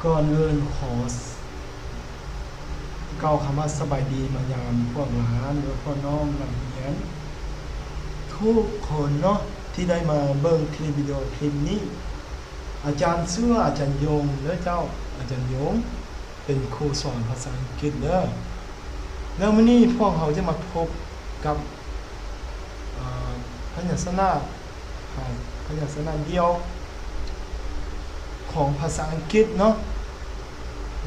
ก่อนอื่นขอเกล่าวคำว่าสบายดีมายามพวกหลานหรือพ่อน้องนักเรียนทุกคนเนาะที่ได้มาเบิ่งคลิปวิดีโอคลิปนี้อาจารย์ชื่ออาจารย์ยงเด้อเจ้าอาจารย์ยงเป็นครูสอนภาษาอังกฤษเด้อแล้วมื้อนี้พวกเราจะมาพบกับพยัญชนะเดียวของภาษาอังกฤษเนาะ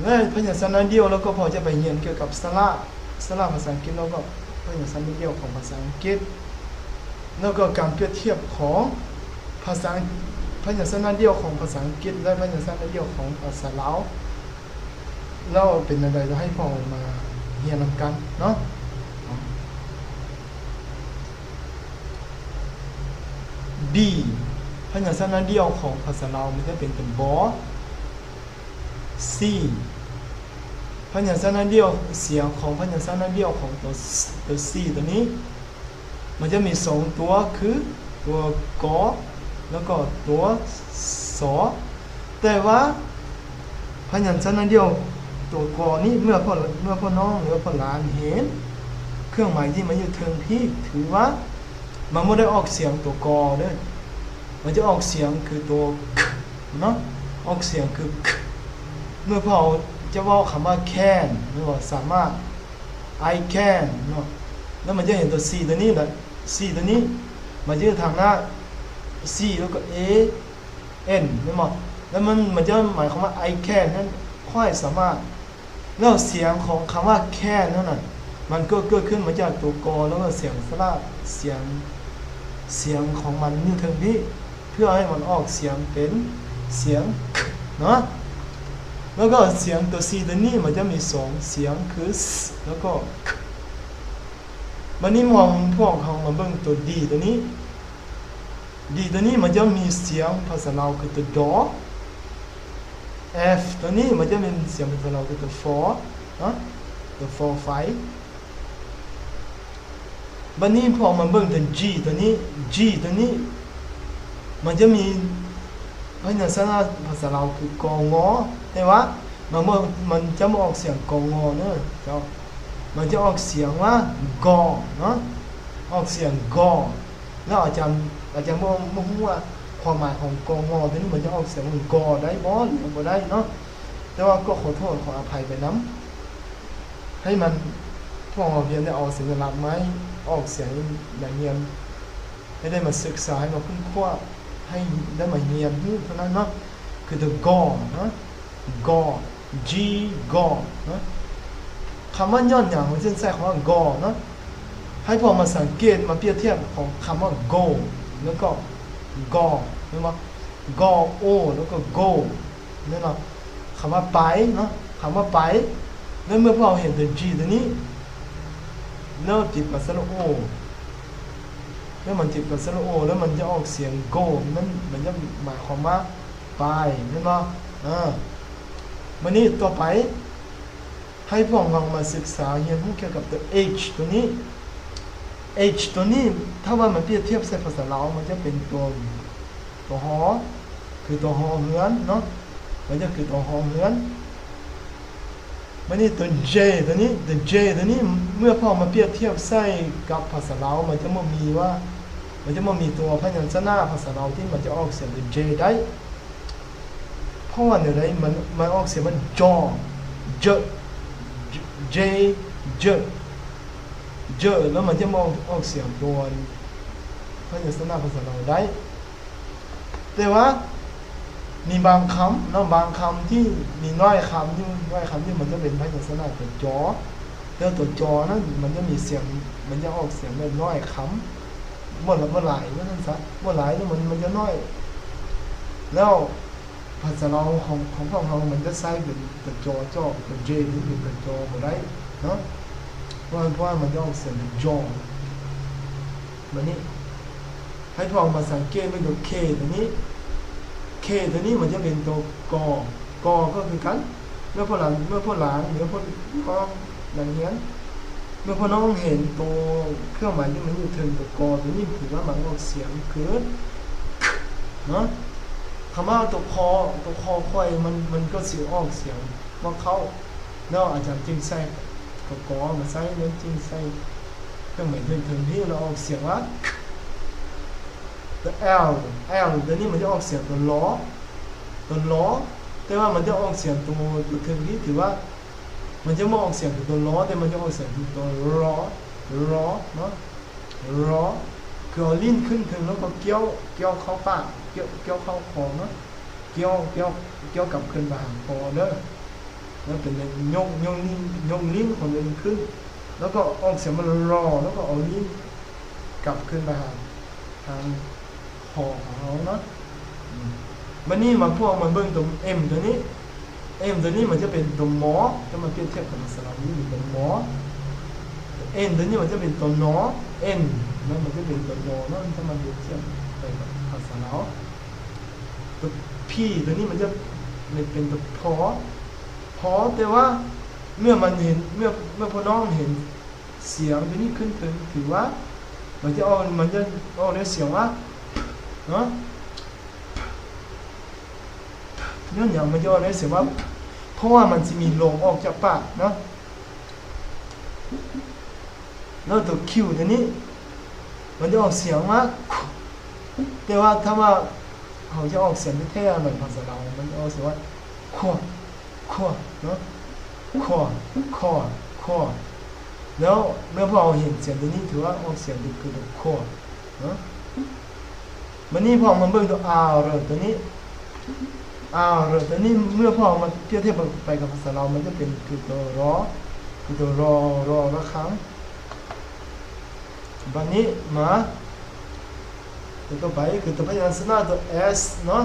และพยัญชนะเดียวแล้วก็พอจะไปเรียนเกี่ยวกับสระภาษาอังกฤษแล้วก็พยัญชนะเดียวของภาษาอังกฤษแล้วก็การเปรียบเทียบของพยัญชนะเดียวของภาษาอังกฤษและพยัญชนะเดียวของภาษาลาวเราเป็นอะไรจะให้พอมาเรียนนำกันเนาะB พยัญชนะเดียวของภาษาลาวมันจะเป็นบอ C พยัญชนะเดียวเสียงของพยัญชนะเดียวของตัว C ตัวนี้มันจะมี2ตัวคือตัวกอแล้วก็ตัวสอแต่ว่าพยัญชนะเดียวตัวกอนี้เมื่อพ่อน้องหรือพ่อหลานเห็นเครื่องหมายที่มันอยู่เทิงพี่ถือว่ามันไม่ได้ออกเสียงตัวกอเด้อมันจะออกเสียงคือตัวคเนาะออกเสียงคือคเมื่อพอจะว่าคำว่า can หรือว่าสามารถ I can เนาะแล้วมันจะเห็นตัว C ตัวนี้แหละ C ตัวนี้มันจะทางหน้า C แล้วก็ A N ไม่หมดแล้วมันจะหมายความว่า I can นั้นค่อยสามารถแล้วเสียงของคำว่า can นั่นน่ะมันก็เกิดขึ้นมาจากตัวกอแล้วก็เสียงสระเสียงของมันนี่ถึงที่เพื่อให้มันออกเสียงเป็นเสียงเนาะแล้วก็เสียงตัว C ตัวนี้มันจะมี2เสียงคือ S แล้วก็วันนี้มองพวกเขามาเบิ่งตัว D ตัวนี้ D ตัวนี้มันจะมีเสียงภาษาลาวคือตัวดอ F ตัวนี้มันจะเป็นเสียงภาษาลาวคือตัวฟอเนาะตัวฟอไฟวันนี้พอมาเบิ่งตัว G ตัวนี้มันจะมีพยัญชนะภาษาลาวคือกองอแต่ว่ามันจะไม่ออกเสียงกองอเนอะเจ้ามันจะออกเสียงว่ากอเนาะออกเสียงกอแล้วอาจารย์บ่ฮู้ว่าความหมายของกองอตัวนี้มันจะออกเสียงกอได้บ่หรือบ่ได้เนาะแต่ว่าก็ขอโทษขออภัยไปนํให้มันพวกเราเรียนได้เอาสัญลักษณ์ไหมออกเสียงอย่างเงียบให้ได้มาศึกษาให้มาค้นคว้าให้ได้มาเรียนรู้เท่านั้นเนาะคือ the go นะ go g go นะคำว่าย้อนหยังมันจะใช้คำว่า go นะให้พอมาสังเกตมาเปรียบเทียบของคำว่า go แล้วก็ go เห็นไหม go o แล้วก็ go นี่เนาะคำว่าไปเนาะคำว่าไปแล้วเมื่อพวกเราเห็นตัว g ตัวนี้แล้วติดกับสระโอแล้วมันติดกับสระโอแล้วมันจะออกเสียง go มันจะหมายความว่าไปเห็นไหมวันนี้ต่อไปให้พวกเรามาศึกษาเรียนรู้เกี่ยวกับตัว h ตัวนี้ h ตัวนี้ถ้าว่ามันเปรียบเทียบใส่ภาษาลาวมันจะเป็นตัวหอคือตัวหอเหือนเนาะมันจะคือตัวหอเหือนวันนี้ตัว J ตัวนี้เมื่อพอมาเปรียบเทียบใส่กับภาษาลาวมันจะไม่มีตัวพยัญชนะภาษาลาวที่มันจะออกเสียงเป็น J ได้เพราะว่าอะไรมันออกเสียงมันจอ J แล้วมันจะมองออกเสียงตัวพยัญชนะภาษาลาวได้แต่ว่ามีบางคำเนาะบางคำที่มีน้อยคำที่มันจะเป็นพยัญชนะตัวจอแล้วตัวจอนั้นมันจะมีเสียงมันจะออกเสียงแบบน้อยคำเมื่อหลายว่านั่นซะเมื่อหลายแล้วมันจะน้อยแล้วภาษาเราของพวกเรามันจะใช้เป็นตัวจอตัวเจนี่เป็นตัวจอบ่ได้เนาะเพราะมันจะออกเสียงเป็นจอแบบนี้ให้พวกเรามาสังเกตเป็นตัว K ตัวนี้K ตัวนี้มันจะเป็นตัวกก็คือกันเมื่อพ่อหลานหรือพ่อหลานเฮียนเมื่อพ่อน้องเห็นตัวเครื่องหมายที่มันอยู่ถึงตัวกตัวนี้ถือว่ามันออกเสียงคือเนาะค ำว่าตัวคอค่อยมันก็สิออกเสียงว่าเขาเนาะอาจารย์จึงใส่กอมาใส่แล้วจึงใส่เครื่องหมายถึงที่เราออกเสียงว่า the L ตัวนี้มันจะออกเสียงตัวล้อแต่ว่ามันจะออกเสียงตัวถึงที่ถือว่ามันจะไม่ออกเสียงตัวล้อแต่มันจะออกเสียงตัวล้อเนาะล้อคือเอาลิ้นขึ้นถึงแล้วก็เกี่ยวเข้าปากเกี่ยวเข้าคอเนาะเกี่ยวกับขึ้นบางคอเด้อแล้วเป็นยกลิ้นของมันขึ้นแล้วก็ออกเสียงมันรอแล้วก็เอาลิ้นกลับขึ้นมาทางคอของเราเนาะมันนี่มาพวกมันเบิ่งตัว M ตัวนี้มันจะเป็นตัวหมอถ้ามันเปรียบเทียบกับภาษาเรานี่เป็นตัวหมอ N ตัวนี้มันจะเป็นตัวนอ N แล้วมันจะเป็นตัวนอเนาะถ้ามันเปรียบเทียบไปกับภาษาเราตัว P ตัวนี้มันจะเป็นตัวพอแต่ว่าเมื่อมันเห็นเมื่อพอน้องเห็นเสียงตัวนี้ขึ้นถึงถือว่ามันจะออกในเสียงว่าเนาะนั่นอย่างมันจะออกในเสียงว่าเพราะว่ามันจะมีลมออกจากปากเนาะแล้วตัวคิวตัวนี้มันจะออกเสียงว่าแต่ว่าถ้าว่าเขาจะออกเสียงแท้ๆเหมือนภาษาเรามันจะออกเสียงว่าคอเนาะคอแล้วเมื่อพอเราเห็นเสียงตัวนี้ถือว่าออกเสียงคือตัวคอเนาะมันนี่พอมันเบิ่งตัว R ตัวนี้ ตัวนี้เมื่อพอมันเทียบไปกับภาษาเรามันจะเป็นคือตัวรอละครั้งบัดนี้มาตัวต่อไปคือตัวพยัญชนะตัว S เนาะ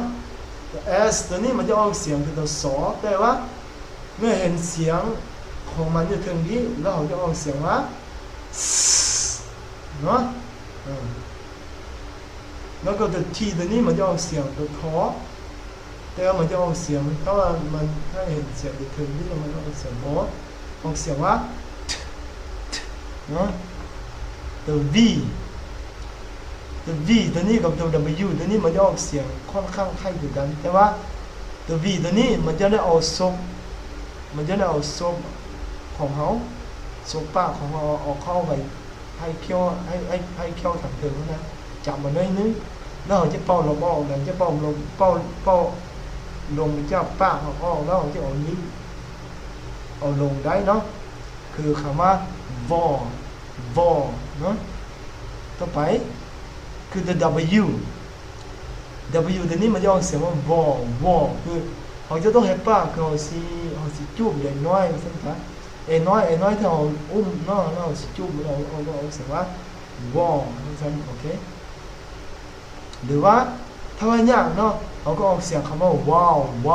ตัว S ตัวนี้มันจะออกเสียงคือตัวสอแต่ว่าเมื่อเห็นเสียงของมันจะถึงที่แล้วเราจะออกเสียงว่าเนาะแล้วก็ตัว T ตัวนี้มันจะออกเสียงตัวทอแต่ว่ามันจะออกเสียงเพราะว่ามันถ้าเห็นเสียงจะถึงที่มันออกเสียงออกเสียงว่าเนาะตัว V ตัวนี้กับตัว W ตัวนี้มันจะออกเสียงค่อนข้างคล้ายกันแต่ว่าตัว V ตัวนี้มันจะได้เอาซบของเขาซบปากของเราออกเข้าไปให้เคี้ยวทางถึงนะจับมันได้นึงแล้วเราจะเป่าลมออกแล้วจะเป่าลมจะปากออกแล้วจะเอาลิ้นเอาลงได้เนาะคือคำว่าวอเนาะต่อไปคือตัว W ตัวนี้มันจะออกเสียงว่าวอคือเขาจะต้องให้ปากเขาสิจูบอย่างน้อยใช่ไหมน้อยที่เราอุ้มเนาะเราสิจูบเราเสียงว่าวอใช่ไหมโอเคหรือว่าถ้าว่ายากเนาะเขาก็ออกเสียงคำว่าว้าวแ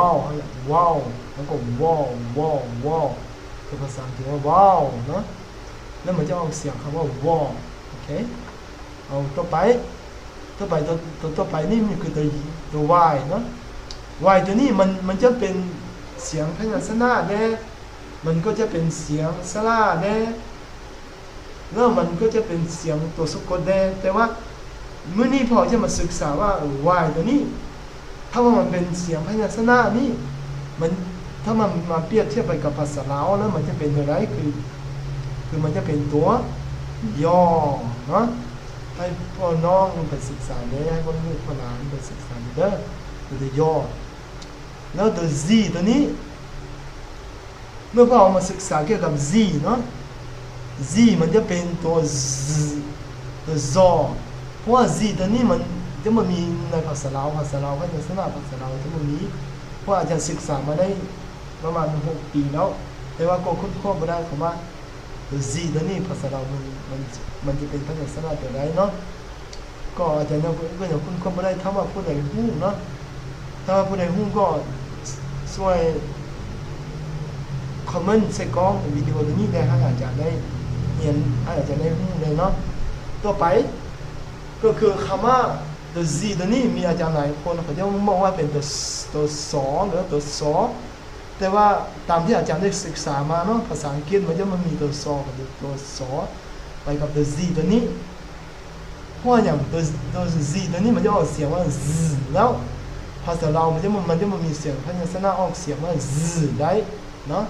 ล้วก็ว้าวคือภาษาอังกฤษว่าว้าวเนาะแล้วมันจะออกเสียงคำว่าวอโอเคเอาต่อไปนี่มันคือตัว Y เนาะ Y ตัวนี้มันจะเป็นเสียงพยัญชนะแน่มันก็จะเป็นเสียงสระแน่แล้วมันก็จะเป็นเสียงตัวสะกดแน่แต่ว่าเมื่อนี้พอจะมาศึกษาว่า Y ตัวนี้ถ้าว่ามันเป็นเสียงพยัญชนะนี่มันถ้ามันมาเปรียบเทียบไปกับภาษาลาวแล้วมันจะเป็นอะไรคือมันจะเป็นตัวย่อเนาะให้พ่อน้องไปศึกษาได้ให้พ่อลูกพ่อหลานไปศึกษาเด้อตัวย่อแล้วตัว Z ตัวนี้เมื่อพ่อมาศึกษาเกี่ยวกับ Z เนาะ Z มันจะเป็นตัวซอเพราะว่า Z ตัวนี้มันจะมันมีในภาษาลาวพยัญชนะภาษาลาวที่มันมีเพราะอาจารย์ศึกษามาได้ประมาณ6 ปีแล้วแต่ว่าก็คุ้นข้อไม่ได้คำว่าตัว Z ตัวนี้ภาษาลาวมันจะเป็นพยัญชนะตัวใดเนาะก็อาจารย์ยังคุ้นข้อไม่ได้ถ้าว่าผู้ใดฮู้เนาะถ้าว่าผู้ใดฮู้ก็ช่วยคอมเมนต์ใส่กล้องวิดีโอตัวนี้ได้ให้อาจารย์ได้เรียนให้อาจารย์ได้ฮู้เลยเนาะต่อไปก็คือคำว่าตัว Z ตัวนี้มีอาจารย์หลายคนเขาจะบอกว่าเป็นตัวสอหรือตัวสอแต่ว่าตามที่อาจารย์ได้ศึกษามาเนาะภาษาอังกฤษมันจะมีตัวสอกับตัวสอไปกับตัว Z ตัวนี้เพราะอย่างตัว Z ตัวนี้มันจะออกเสียงว่า Z แล้วพอ าษาลาวมันจะมีเสียงพยัญชนะออกเสียงว่าได้เนาะ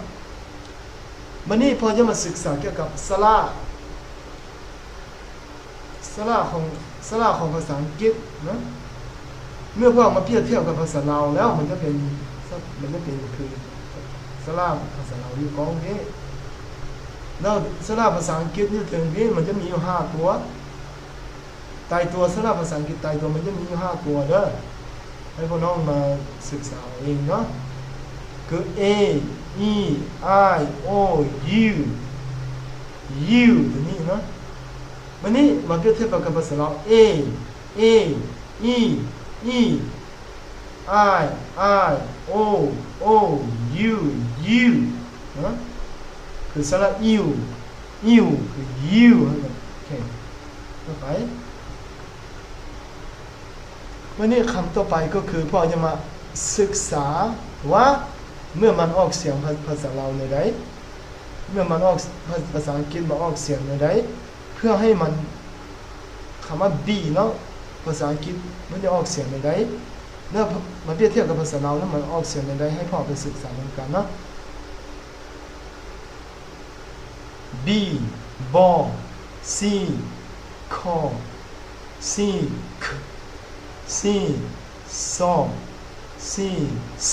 วันนี้พอจะมาศึกษาเกี่ยวกับสระของภาษาอังกฤษนะเมื่อพวกมาเปรียบเทียบกับภาษาลาวแล้วมันจะเป็นคือสระภาษาลาวอยู่กองนี้แล้วสระภาษาอังกฤษนี่ถึงนี้มันจะมีอยู่5ตัวตายตัวสระภาษาอังกฤษตายตัวมันจะมีอยู่5ตัวเด้อให้พวกน้องมาศึกษาเองเนาะคือ A E I O U ตัวนี้เนาะวันนี้มาเปรียบเทียบกับภาษาลาว A E I O U นะคือสระอิวคือยูโอเคต่อไปวันนี้คำต่อไปก็คือพ่อจะมาศึกษาว่าเมื่อมันออกเสียงภาษาลาวในใดเมื่อมันออกภาษาอังกฤษมาออกเสียงในใดเพื่อให้มันคำว่า B เนาะภาษาอังกฤษมันจะออกเสียงในใดแล้วมาเปรียบเทียบกับภาษาลาวแล้วมันออกเสียงในใดให้พ่อไปศึกษาเหมือนกันเนาะ B ball C call C k C saw C s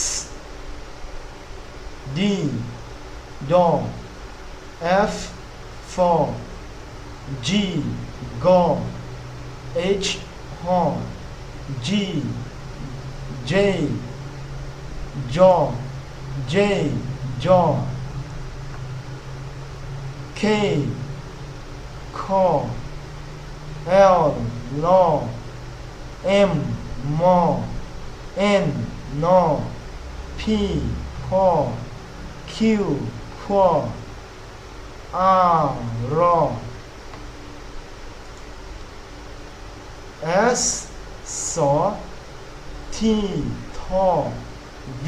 D door F for G go H horn G J jaw J jaw K call L law M more N no P call Q call R raw S saw T tall V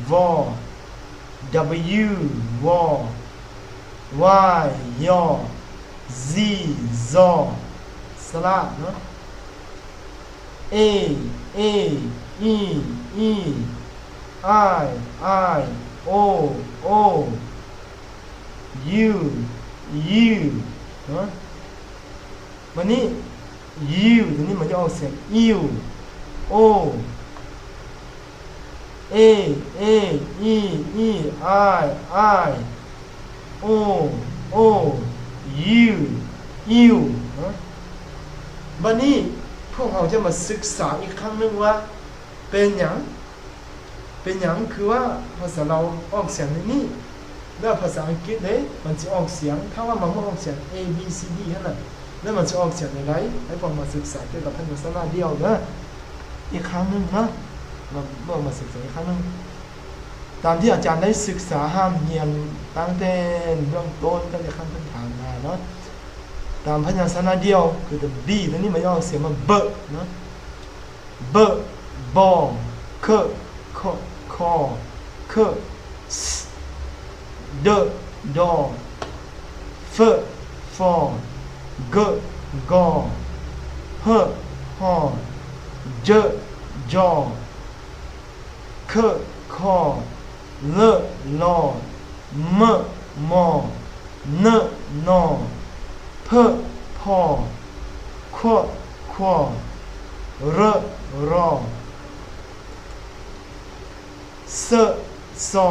war W war Y yaw Z zaw สระเนาะ A E I O Uเนาะวันนี้ U ตัวนี้มันจะออกเสียง U O A E I O U เนาะวันนี้พวกเราจะมาศึกษาอีกครั้งนึงว่าเป็นอย่างคือว่าภาษาเราออกเสียงในนี้แล้วภาษาอังกฤษเนี่ยมันจะออกเสียงถ้าว่ามันไม่ออกเสียง A B C D นั่นแหละแล้วมันจะออกเสียงในไหนให้พวกมาศึกษาเกี่ยวกับภาษาเดียวนะอีกครั้งนึงนะมาศึกษาอีกครั้งนึงตามที่อาจารย์ได้ศึกษาห้ามเรียนตั้งแต่เบื้องต้นตั้งแต่ขั้นพื้นฐานมาเนาะตามพยัญชนะเดียวคือ B ตัวนี้มันออกเสียงมันเบนะเบบอเคคเคสเดดอฟฟอเกกอฮฮอเจจอเคคอเลลอมมอนนอพพอควรรอสซอ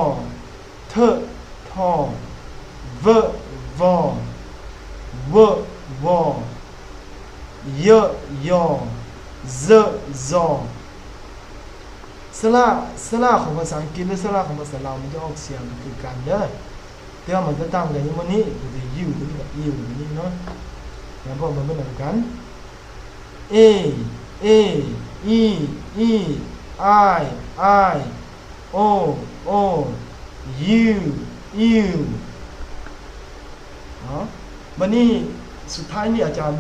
เททอววววเยยอซซอสระของภาษาอังกฤษและสระของภาษาลาวมันจะออกเสียงคือกันเด้อแต่ว่ามันจะต่างกันอย่างนี้คือจะยูตัวนี้กับยูตัวนี้เนาะแล้วพอมันไม่เหมือนกัน A E I O U เนาะวันนี้สุดท้ายนี่อาจารย์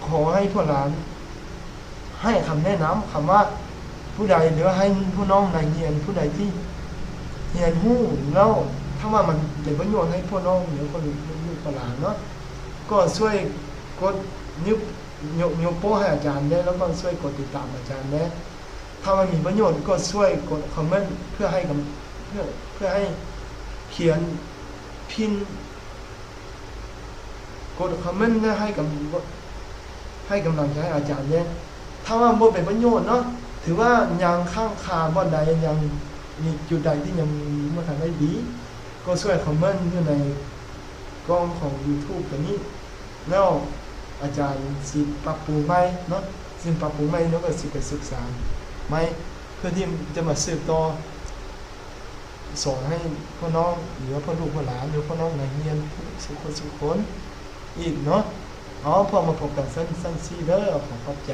ขอให้พวกหลานให้คำแนะนำคำว่าผู้ใดหรือให้ผู้น้องในเรียนผู้ใดที่เรียนรู้แล้วถ้าว่ามันเป็นประโยชน์ให้พวกน้องหรือคนลูกหลานเนาะก็ช่วยกดนิ้ว ยกโป้ให้อาจารย์ได้แล้วก็ช่วยกดติดตามอาจารย์ได้ถ้ามันมีประโยชน์ก็ช่วยกดคอมเมนต์เพื่อให้ให้เขียนพินกดคอมเมนต์ให้กำลังใจอาจารย์เนี่ยถ้าว่าบ่เป็นประโยชน์เนาะถือว่ายังข้างคาบ่ใดยังมีจุดใดที่ยังไม่ทันได้ดีก็ช่วยคอมเมนต์อยู่ในกล้องของ YouTube ตัวนี้แล้วอาจารย์สิปรับปรุงใหม่เนาะสิปรับปรุงใหม่แล้วก็สิไปศึกษาใหม่เพื่อที่จะมาสืบต่อสอนให้พ่อน้องหรือว่าพ่อลูกพ่อหลานหรือพ่อน้องนักเรียนสุขคนอีกเนาะพอมาพบกันสั้นๆซีเด้อขอบใจ